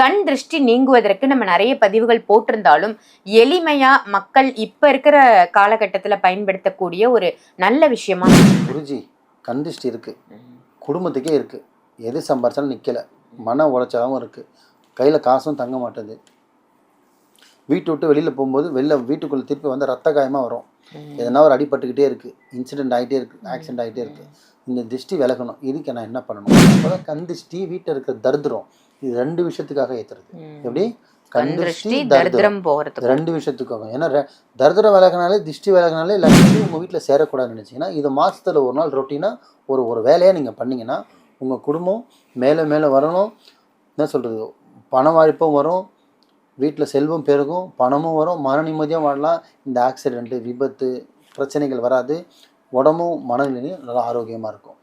கண் திருஷ்டி நீங்குவதற்கு நம்ம நிறைய பதிவுகள் போட்டிருந்தாலும் எளிமையா மக்கள் இப்ப இருக்கிற காலகட்டத்துல பயன்படுத்தக்கூடிய ஒரு நல்ல விஷயமா குருஜி, கண் திருஷ்டி இருக்கு, குடும்பத்துக்கே இருக்கு, எது சம்பாரிச்சாலும் நிக்கல, மன உளைச்சலாகவும் இருக்கு, கையில காசும் தங்க மாட்டேது, வீட்டை விட்டு வெளியில போகும்போது வீட்டுக்குள்ள திருப்பி வந்து ரத்த காயமா வரும், எதனா ஒரு அடிபட்டுக்கிட்டே இருக்கு, இன்சிடென்ட் ஆகிட்டே இருக்கு, ஆக்சிடென்ட் ஆகிட்டே இருக்கு. இந்த திருஷ்டி விலகணும், இதுக்கு நான் என்ன பண்ணணும்? அப்போதான் கண் திருஷ்டி, வீட்டில் இருக்கிற தரித்திரம், இது 2 விஷயத்துக்காக ஏற்றுறது. எப்படி? கண் திருஷ்டி தரித்திரம் போகிறது 2 விஷயத்துக்காக. ஏன்னா தரித்திரம் விலகினாலே, திருஷ்டி விலகினாலே லட்சுமி உங்கள் வீட்டில் சேரக்கூடாதுன்னு நினச்சிங்கன்னா, இது மாதத்தில் ஒரு நாள் ரொட்டீனாக ஒரு வேலையாக நீங்கள் பண்ணிங்கன்னா உங்கள் குடும்பம் மேலே மேலே வரணும். என்ன சொல்கிறது, பண வாய்ப்பும் வரும், வீட்டில் செல்வம் பெருகும், பணமும் வரும், மன நிம்மதியாக வாழலாம். இந்த ஆக்சிடெண்ட்டு, விபத்து, பிரச்சனைகள் வராது, உடம்பும் மனநிலையும் நல்லா ஆரோக்கியமாக இருக்கும்.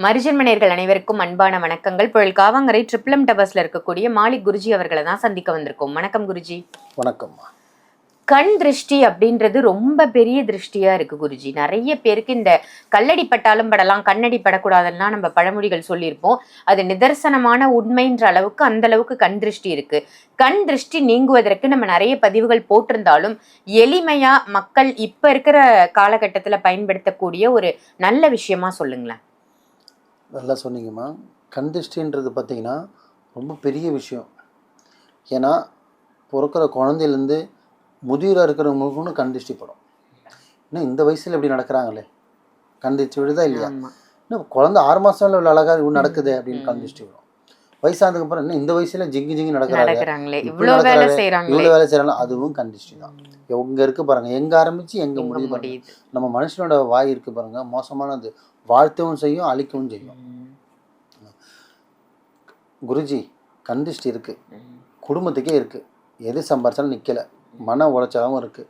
மரிஜன்மணியர்கள் அனைவருக்கும் அன்பான வணக்கங்கள். புயல் காவாங்கரை ட்ரிபிளம் டவர்ஸ்ல இருக்கக்கூடிய மாலிக் குருஜி அவர்களை தான் சந்திக்க வந்திருக்கோம். வணக்கம் குருஜி. வணக்கம்மா. கண் திருஷ்டி அப்படின்றது ரொம்ப பெரிய திருஷ்டியா இருக்கு குருஜி. நிறைய பேருக்கு இந்த கல்லடி பட்டாலும் படலாம், கண்ணடி படக்கூடாதுன்னா நம்ம பழமொழிகள் சொல்லியிருப்போம். அது நிதர்சனமான உண்மைன்ற அளவுக்கு அந்த அளவுக்கு கண் திருஷ்டி இருக்கு. கண் திருஷ்டி நீங்குவதற்கு நம்ம நிறைய பதிவுகள் போட்டிருந்தாலும் எளிமையா மக்கள் இப்ப இருக்கிற காலகட்டத்துல பயன்படுத்தக்கூடிய ஒரு நல்ல விஷயமா சொல்லுங்களேன். நல்லா சொன்னீங்கம்மா. கண் திருஷ்டின்றது பார்த்தீங்கன்னா ரொம்ப பெரிய விஷயம். ஏன்னா பிறக்கிற குழந்தையிலேருந்து முதியோராக இருக்கிறவங்களுக்கும் கண் திருஷ்டி படும். இன்னும் இந்த வயசில் இப்படி நடக்கிறாங்களே, கண் திருஷ்டி விடுதா இல்லையா? இன்னும் குழந்தை 6 மாதம்ல இவ்வளோ அழகாக இவ்வளோ நடக்குது அப்படின்னு கண் திருஷ்டி வரும். வயசானதுக்கு அப்புறம் இன்னும் இந்த வயசுல ஜிங்கி நடக்கிறாங்க, இவ்வளோ வேலை செய்கிறாங்க, அதுவும் கண் திருஷ்டி தான். எங்க இருக்கு பாருங்க, எங்க ஆரம்பிச்சு எங்க முடியுது. நம்ம மனுஷனோட வாய் இருக்கு பாருங்க, மோசமானது, வாழ்த்தவும் செய்யும், அழிக்கவும் செய்யும். குருஜி, கண் திருஷ்டி இருக்கு, குடும்பத்துக்கே இருக்கு, எது சம்பாரிச்சாலும் நிக்கல, மன உளைச்சலாகவும் இருக்கு,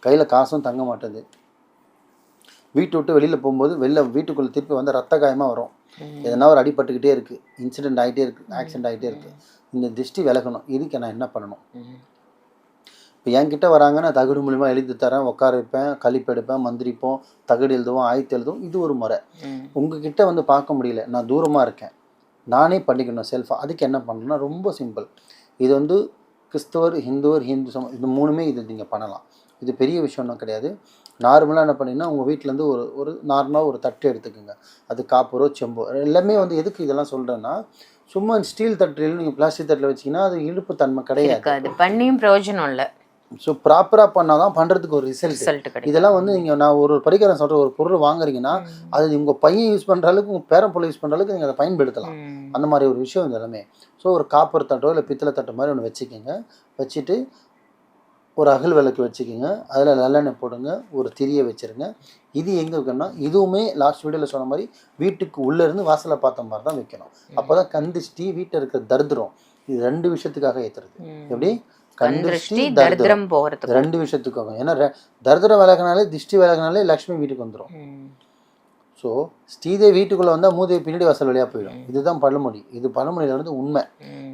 கையில காசும் தங்க மாட்டேது, வீட்டை விட்டு வெளியில போகும்போது வீட்டுக்குள்ள திருப்பி வந்து ரத்த காயமா வரும், எதனா ஒரு அடிபட்டுக்கிட்டே இருக்கு, இன்சிடென்ட் ஆகிட்டே இருக்கு, ஆக்சிடென்ட் ஆகிட்டே இருக்கு. இந்த திருஷ்டி விலகணும், இதுக்கு நான் என்ன பண்ணணும்? இப்போ என்கிட்ட வராங்க, நான் தகடு மூலிமா எழுதி தரேன், உட்கார வைப்பேன், கழிப்பு எடுப்பேன், மந்திரிப்போம், தகடு எழுதுவோம், ஆயத்து எழுதுவோம், இது ஒரு முறை. உங்ககிட்ட வந்து பார்க்க முடியல, நான் தூரமாக இருக்கேன், நானே பண்ணிக்கணும் செல்ஃபாக. அதுக்கு என்ன பண்ணணும்னா ரொம்ப சிம்பிள். இது வந்து கிறிஸ்தவர், ஹிந்து இது 3மே இது நீங்கள் பண்ணலாம். இது பெரிய விஷயம்லாம் கிடையாது. நார்மலாக என்ன பண்ணிங்கன்னா, உங்கள் வீட்டிலேருந்து ஒரு நார்மலாக ஒரு தட்டு எடுத்துக்கோங்க. அது காப்பரோ செம்போ எல்லாமே வந்து எதுக்கு இதெல்லாம் சொல்கிறேன்னா, சும்மா ஸ்டீல் தட்டில் நீங்கள் பிளாஸ்டிக் தட்டில் வச்சிங்கன்னா அது இழுப்பு தன்மை கிடையாது, பண்ணியும் பிரயோஜனம் இல்லை. ஸோ ப்ராப்பராக பண்ணால் தான் பண்ணுறதுக்கு ஒரு ரிசல்ட். இதெல்லாம் வந்து நீங்கள், நான் ஒரு படிக்கிறேன் சொல்கிற ஒரு பொருள் வாங்குறீங்கன்னா அது உங்கள் பையன் யூஸ் பண்ணுற அளவுக்கு, உங்கள் பேரன் பொருள் யூஸ் பண்ணுற அளவுக்கு நீங்கள் அதை பயன்படுத்தலாம். அந்த மாதிரி ஒரு விஷயம் இது எல்லாமே. ஸோ ஒரு காப்பர் தட்டோ இல்லை பித்தளை தட்டு மாதிரி ஒன்று வச்சுக்கோங்க. வச்சுட்டு ஒரு அகல் விளக்கு வச்சுக்கோங்க, அதில் நல்லெண்ணெய் போடுங்க, ஒரு திரியை வச்சுருங்க. இது எங்கே வைக்கணும்னா, இதுவுமே லாஸ்ட் வீடியோவில் சொன்ன மாதிரி வீட்டுக்கு உள்ளேருந்து வாசலை பார்த்த மாதிரி தான் வைக்கணும். அப்போ தான் கண் திருஷ்டி, வீட்டில் இருக்கிற தரித்திரம், இது 2 விஷயத்துக்காக ஏற்றுறது. எப்படி? கண் திருஷ்டி தரித்திரம் போகிறது 2 விஷயத்துக்காக. ஏன்னா தரித்திரம் விலகினாலே, திருஷ்டி விலகினாலே லக்ஷ்மி வீட்டுக்கு வந்துடும். ஸோ ஸ்ரீதேவி வீட்டுக்குள்ளே வந்தால் மூதேவி பின்னாடி வாசல் வழியாக போயிடும். இதுதான் பழமொழி. இது பழமொழியில் வந்து உண்மை.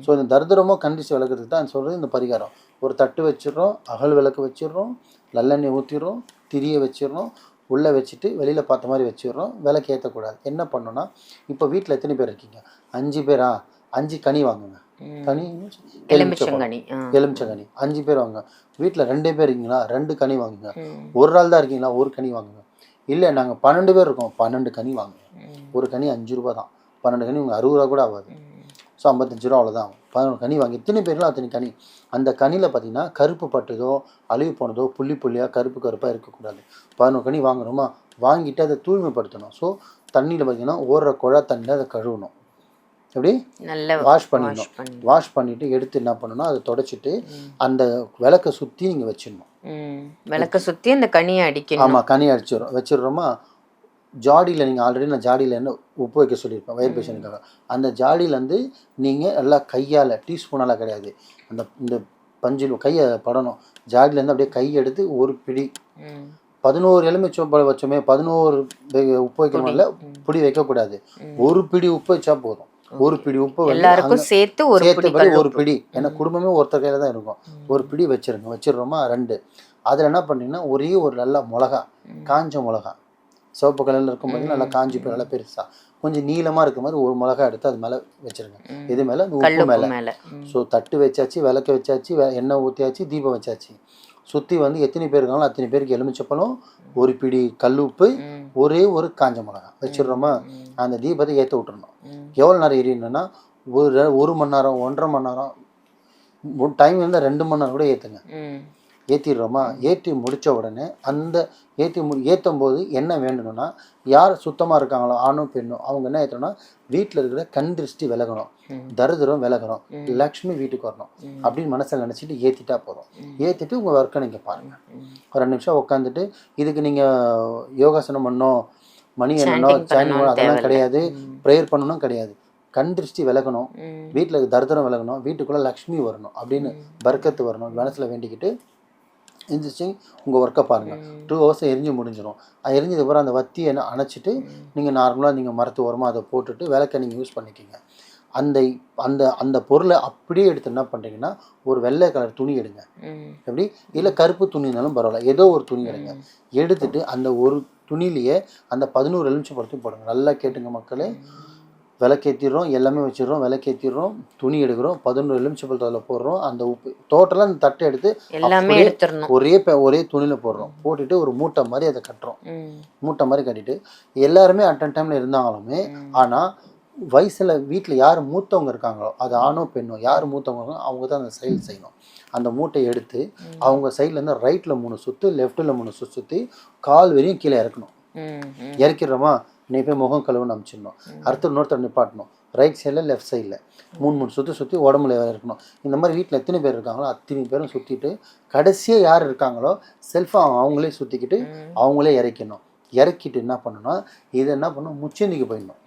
ஸோ இந்த தரித்திரமோ கண் திருஷ்டி விலகிறதுக்கு தான் சொல்கிறது இந்த பரிகாரம். ஒரு தட்டு வச்சிடறோம், அகல் விளக்கு வச்சிடறோம், நல்லெண்ணெய் ஊற்றிடுறோம், திரியை வச்சிடறோம், உள்ளே வச்சுட்டு வெளியில் பார்த்த மாதிரி வச்சிடுறோம். விளக்கு ஏற்றக்கூடாது. என்ன பண்ணோன்னா, இப்போ வீட்டில் எத்தனை பேர் இருக்கீங்க? 5 பேரா? 5 கனி வாங்குங்க. கனி எலுமிச்சங்கனி 5 பேர் வாங்க. வீட்டில் 2 பேர் இருக்கீங்களா? 2 கனி வாங்குங்க. ஒரு ஆள் தான் இருக்கீங்களா? 1 கனி வாங்குங்க. இல்லை நாங்கள் 12 பேர் இருக்கோம், 12 கனி வாங்குங்க. ஒரு கனி 5 ரூபா தான். 12 கனி உங்களுக்கு 60 ரூபா கூட ஆகாது. ஸோ 55 ரூபா அவ்வளோதான் ஆகும். 11 கனி வாங்கி, எத்தனை பேர்லாம் அத்தனை கனி. அந்த கனியில் பார்த்தீங்கன்னா கருப்பு பட்டதோ அழிவு போனதோ புள்ளியாக கருப்பாக இருக்கக்கூடாது. 11 கனி வாங்குறோமா, வாங்கிட்டு அதை தூய்மைப்படுத்தணும். ஸோ தண்ணியில் பார்த்தீங்கன்னா ஓடுற குழா தண்ணியில் அதை கழுவணும். எப்படி? நல்லா வாஷ் பண்ணிடணும். வாஷ் பண்ணிவிட்டு எடுத்து என்ன பண்ணணும்னா, அதை தொடச்சிட்டு அந்த விளக்கை சுற்றி நீங்கள் வச்சிடணும். விளக்கை சுற்றி அந்த கனியை அடிக்கணும். ஆமாம், கனி வச்சிடுறோமா. ஜாடியில் நீங்கள் ஆல்ரெடி நான் ஜாடியில் என்ன உப்பு வைக்க சொல்லியிருப்பேன் வயிறு பேஷனுக்காக. அந்த ஜாடியிலேருந்து நீங்கள் நல்லா கையால், டீஸ்பூனால் கிடையாது, இந்த பஞ்சில் கையை படணும். ஜாடியிலேருந்து அப்படியே கை எடுத்து ஒரு பிடி, 11 எலுமிச்சம்பழம் வச்சோமே, 11 உப்பு வைக்கணும், இல்லை பிடி வைக்கக்கூடாது. ஒரு பிடி உப்பு வச்சா போதும். ஒரு பிடி உப்பு வந்து எல்லாருக்கும் சேர்த்து ஒரு பிடி, ஏன்னா குடும்பமே ஒருத்தர் கையில தான் இருக்கும், ஒரு பிடி வச்சிடுறோமா 2. அதில் என்ன பண்ணீங்கன்னா ஒரே ஒரு நல்ல மிளகா, காஞ்ச மிளகா, சிவப்பு கலரில் இருக்கும் பார்த்தீங்கன்னா நல்லா காஞ்சி போய் நல்லா பெருசாக கொஞ்சம் நீளமாக இருக்க மாதிரி ஒரு மிளகா எடுத்து அது மேலே வச்சிருங்க. இது மேலே அந்த உப்பு மேலே. ஸோ தட்டு வச்சாச்சு, விளக்க வச்சாச்சு, எண்ணெய் ஊற்றியாச்சு, தீபம் வச்சாச்சு. சுற்றி வந்து எத்தனை பேர் இருக்காங்களோ அத்தனை பேருக்கு எலுமிச்சப்பழம், ஒரு பிடி கல் உப்பு, ஒரே ஒரு காஞ்ச மிளகா வச்சிடுறோமா. அந்த தீபத்தை ஏற்ற விட்டுறணும். எவ்வளோ நேரம் எரியணும்னா ஒரு மணி நேரம், 1.5 மணி நேரம், டைம் இருந்தால் 2 மணி நேரம் கூட ஏற்றுங்க. ஏற்றிடுறோமா. ஏற்றி முடித்த உடனே அந்த ஏற்றும் போது என்ன வேண்டணும்னா, யார் சுத்தமாக இருக்காங்களோ ஆணோ பெண்ணோ அவங்க என்ன ஏற்றணும்னா, வீட்டில் இருக்கிற கண் திருஷ்டி விலகணும், தரித்திரம் விலகணும், லக்ஷ்மி வீட்டுக்கு வரணும் அப்படின்னு மனசில் நினச்சிட்டு ஏற்றிட்டா போதும். ஏற்றிட்டு உங்கள் ஒர்க்கை நீங்கள் பாருங்கள். ஒரு 2 நிமிஷம் உட்காந்துட்டு இதுக்கு நீங்கள் யோகாசனம் பண்ணணும், மணி என்னணும், சேனல் அதெல்லாம் கிடையாது, ப்ரேயர் பண்ணணும் கிடையாது. கண் திருஷ்டி விலகணும், வீட்டில் தரித்திரம் விலகணும், வீட்டுக்குள்ளே லக்ஷ்மி வரணும் அப்படின்னு பர்க்கத்து வரணும் மனசில் வேண்டிக்கிட்டு எந்திரிச்சு உங்கள் ஒர்க்கை பாருங்கள். 2 ஹவர்ஸ் எரிஞ்சு முடிஞ்சிடும். அது எரிஞ்சதுக்கப்புறம் அந்த வத்தியை அணைச்சிட்டு நீங்கள் நார்மலாக நீங்கள் மரத்து ஓரமாக அதை போட்டுட்டு விளக்கை நீங்கள் யூஸ் பண்ணிக்கிங்க. அந்த அந்த அந்த பொருளை அப்படியே எடுத்து என்ன பண்ணுறீங்கன்னா, ஒரு வெள்ளை கலர் துணி எடுங்க. எப்படி இல்லை கருப்பு துணினாலும் பரவாயில்ல, ஏதோ ஒரு துணி எடுங்க. எடுத்துட்டு அந்த ஒரு துணியிலேயே அந்த 11 எலுமிச்சம்பழத்தையும் போடுங்க. நல்லா கேட்டுங்க மக்களே. விளக்கேற்றிடுறோம், எல்லாமே வச்சிடுறோம், விளக்கேற்றிடுறோம், துணி எடுக்கிறோம், 11 எலுமிச்சம்பழத்தை அதில் போடுறோம், அந்த உப்பு டோட்டலாக அந்த தட்டை எடுத்து எல்லாமே எடுத்துடணும். ஒரே துணியில் போடுறோம். போட்டுட்டு ஒரு மூட்டை மாதிரி அதை கட்டுறோம். மூட்டை மாதிரி கட்டிட்டு எல்லாருமே அட்டன் டைமில் இருந்தாங்களுமே, ஆனால் வயசில் வீட்டில் யார் மூத்தவங்க இருக்காங்களோ, அது ஆணோ பெண்ணோ யார் மூத்தவங்க அவங்க தான் அந்த செயல் செய்யணும். அந்த மூட்டையை எடுத்து அவங்க சைட்லேருந்து ரைட்டில் 3 சுற்று, லெஃப்ட்டில் 3 சுற்றி, கால் வரையும் கீழே இறக்கணும். இறக்கிடுறோமா, நீ போய் முகம் கழுவுன்னு அனுப்பிச்சிடணும். அடுத்து இன்னொருத்தர் நிப்பாட்டணும், ரைட் சைடில் லெஃப்ட் சைடில் 3 சுற்றி உடம்புல இருக்கணும். இந்த மாதிரி வீட்டில் எத்தனை பேர் இருக்காங்களோ அத்தனை பேரும் சுற்றிட்டு கடைசியாக யார் இருக்காங்களோ செல்ஃபை அவங்களே சுற்றிக்கிட்டு அவங்களே இறக்கணும். இறக்கிட்டு என்ன பண்ணணும்னா, இது என்ன பண்ணணும், முச்சந்திக்கு போயிடணும்.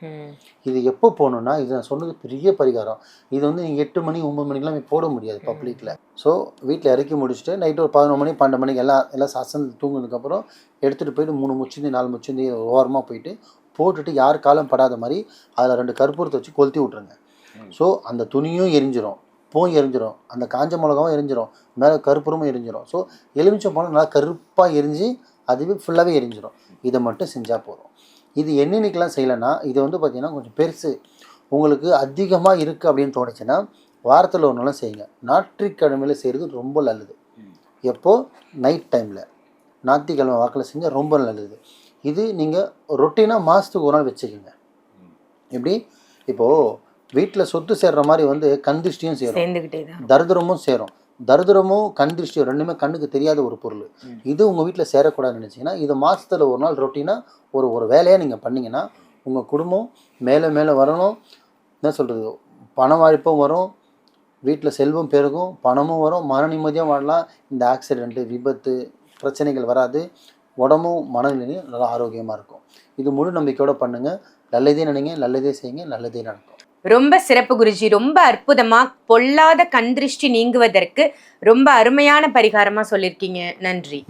இது எப்போ போகணுன்னா, இது நான் சொன்னது பெரிய பரிகாரம். இது வந்து நீங்கள் 8 மணி 9 மணிக்கெலாம் போட முடியாது பப்ளிக்கில். ஸோ வீட்டில் இறக்கி முடிச்சுட்டு நைட்டு ஒரு 11 மணி 12 மணிக்கு எல்லாம் சசந்து தூங்குனதுக்கப்புறம் எடுத்துகிட்டு போயிட்டு 3 முச்சந்தி 4 முச்சந்தி ஓரமாக போயிட்டு போட்டுட்டு யார் காலம் படாத மாதிரி அதில் 2 கற்பூரத்தை வச்சு கொளுத்தி விட்ருங்க. ஸோ அந்த துணியும் எரிஞ்சிடும், எரிஞ்சிடும், அந்த காஞ்ச மிளகாவும் எரிஞ்சிடும், மேலே கற்பூரமும் எரிஞ்சிடும். ஸோ எலுமிச்சம்பழம் நல்லா கருப்பாக எரிஞ்சு அதுவே ஃபுல்லாகவே எரிஞ்சிடும். இதை மட்டும் செஞ்சால் போதும். இது என்னென்னைக்கெலாம் செய்யலைன்னா, இது வந்து பார்த்திங்கன்னா கொஞ்சம் பெருசு, உங்களுக்கு அதிகமாக இருக்குது அப்படின்னு தோணுச்சுன்னா வாரத்தில் 1 நாளும் செய்யுங்க. ஞாயிற்றுக்கிழமையில் செய்கிறது ரொம்ப நல்லது. எப்போது, நைட் டைமில் ஞாயிற்றுக்கிழமை வாக்கில் செஞ்சால் ரொம்ப நல்லது. இது நீங்கள் ரொட்டீனாக மாதத்துக்கு 1 நாள் வச்சுக்கோங்க. எப்படி இப்போது வீட்டில் சொத்து சேர்ற மாதிரி வந்து கண் திருஷ்டியும் சேரும், தரித்திரமும் சேரும். தரித்திரமும் கண் திருஷ்டியும் ரெண்டுமே கண்ணுக்கு தெரியாத ஒரு பொருள். இது உங்கள் வீட்டில் சேரக்கூடாதுன்னு நினச்சிங்கன்னா, இது மாதத்தில் 1 நாள் ரொட்டீனாக ஒரு வேலையாக நீங்கள் பண்ணிங்கன்னா உங்கள் குடும்பம் மேலே மேலே வரணும். என்ன சொல்கிறது, பண வாய்ப்பும் வரும், வீட்டில் செல்வம் பெருகும், பணமும் வரும், மன நிம்மதியாக வாழலாம். இந்த ஆக்சிடெண்ட்டு விபத்து பிரச்சனைகள் வராது. உடம்பும் மனநிலையும் நல்லா ஆரோக்கியமாக இருக்கும். இது முழு நம்பிக்கையோடு பண்ணுங்கள். நல்லதே நினைங்க, நல்லதே செய்யுங்க, நல்லதே நடக்கும். ரொம்ப சிறப்பு குருஜி. ரொம்ப அற்புதமா பொல்லாத கண் திருஷ்டி நீங்குவதற்கு ரொம்ப அருமையான பரிகாரமா சொல்லியிருக்கீங்க. நன்றி.